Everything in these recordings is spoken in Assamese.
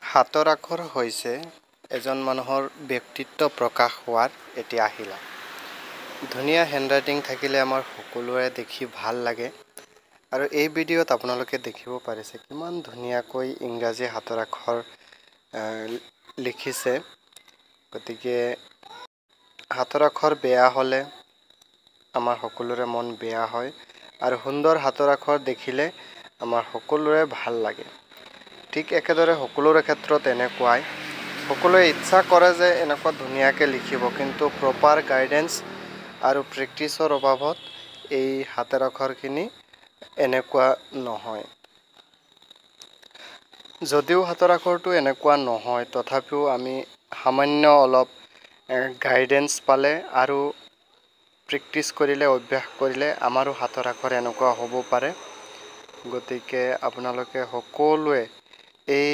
হাতৰ আখৰ হৈছে এজন মানুহৰ ব্যক্তিত্ব প্ৰকাশ হোৱাৰ এটি আহিলা। ধুনীয়া হেণ্ডৰাইটিং থাকিলে আমাৰ সকলোৰে দেখি ভাল লাগে। আৰু এই ভিডিঅ'ত আপোনালোকে দেখিব পাৰিছে কিমান ধুনীয়াকৈ ইংৰাজী হাতৰ আখৰ লিখিছে। গতিকে হাতৰ আখৰ বেয়া হ'লে আমাৰ সকলোৰে মন বেয়া হয় আৰু সুন্দৰ হাতৰ আখৰ দেখিলে আমাৰ সকলোৰে ভাল লাগে। ঠিক একেদৰে সকলোৰে ক্ষেত্ৰত এনেকুৱাই সকলোৱে ইচ্ছা কৰে যে এনেকুৱা ধুনীয়াকৈ লিখিব, কিন্তু প্ৰপাৰ গাইডেন্স আৰু প্ৰেক্টিছৰ অভাৱত এই হাতৰ আখৰখিনি এনেকুৱা নহয়। যদিও হাতৰ আখৰটো এনেকুৱা নহয়, তথাপিও আমি সামান্য অলপ গাইডেন্স পালে আৰু প্ৰেক্টিছ কৰিলে, অভ্যাস কৰিলে আমাৰো হাতৰ আখৰ এনেকুৱা হ'ব পাৰে। গতিকে আপোনালোকে সকলোৱে এই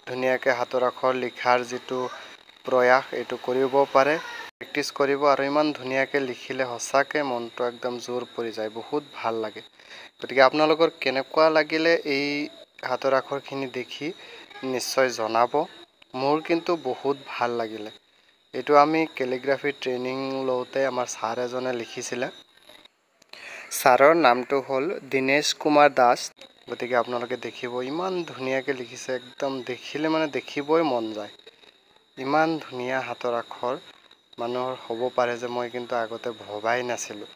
ধুনীয়াকৈ হাতৰ আখৰ লিখাৰ যিটো প্ৰয়াস এইটো কৰিব পাৰে, প্ৰেক্টিছ কৰিব আৰু ইমান ধুনীয়াকৈ লিখিলে সঁচাকৈ মনটো একদম জোৰ পৰি যায়, বহুত ভাল লাগে। গতিকে আপোনালোকৰ কেনেকুৱা লাগিলে এই হাতৰ আখৰখিনি দেখি নিশ্চয় জনাব। মোৰ কিন্তু বহুত ভাল লাগিলে। এইটো আমি কেলিগ্ৰাফি ট্ৰেইনিং লওঁতে আমাৰ ছাৰ এজনে লিখিছিলে। ছাৰৰ নামটো হ'ল দীনেশ কুমাৰ দাস। গতিকে আপোনালোকে দেখিব ইমান ধুনীয়াকৈ লিখিছে, একদম দেখিলে মানে দেখিবই মন যায়। ইমান ধুনীয়া হাতৰ আখৰ মানুহৰ হ'ব পাৰে যে মই কিন্তু আগতে ভবাই নাছিলোঁ।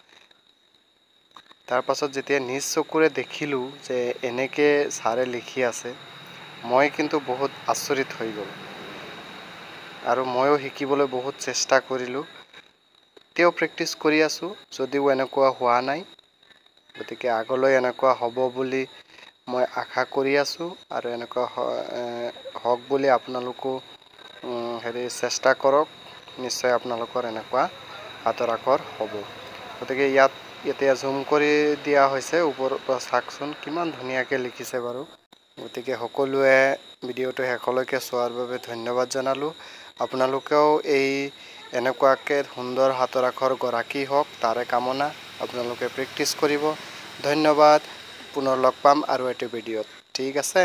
তাৰপাছত যেতিয়া নিজ চকুৰে দেখিলোঁ যে এনেকৈ ছাৰে লিখি আছে, মই কিন্তু বহুত আচৰিত হৈ গ'লোঁ আৰু ময়ো শিকিবলৈ বহুত চেষ্টা কৰিলোঁ। তেওঁ প্ৰেক্টিছ কৰি আছোঁ, যদিও এনেকুৱা হোৱা নাই। গতিকে আগলৈ এনেকুৱা হ'ব বুলি মই আশা কৰি আছোঁ আৰু এনেকুৱা হওক বুলি আপোনালোকো চেষ্টা কৰক। নিশ্চয় আপোনালোকৰ এনেকুৱা হাতৰ আখৰ হ'ব। গতিকে এতিয়া জুম কৰি দিয়া হৈছে, ওপৰৰ পৰা চাওকচোন কিমান ধুনীয়াকৈ লিখিছে বাৰু। গতিকে সকলোৱে ভিডিঅ'টো শেষলৈকে চোৱাৰ বাবে ধন্যবাদ জনালোঁ। আপোনালোকেও এনেকুৱাকৈ সুন্দৰ হাতৰ আখৰ গৰাকী হওক তাৰে কামনা। আপোনালোকে প্ৰেক্টিছ কৰিব। ধন্যবাদ। পুনৰ লগ পাম আৰু এটি ভিডিঅ'ত। ঠিক আছে।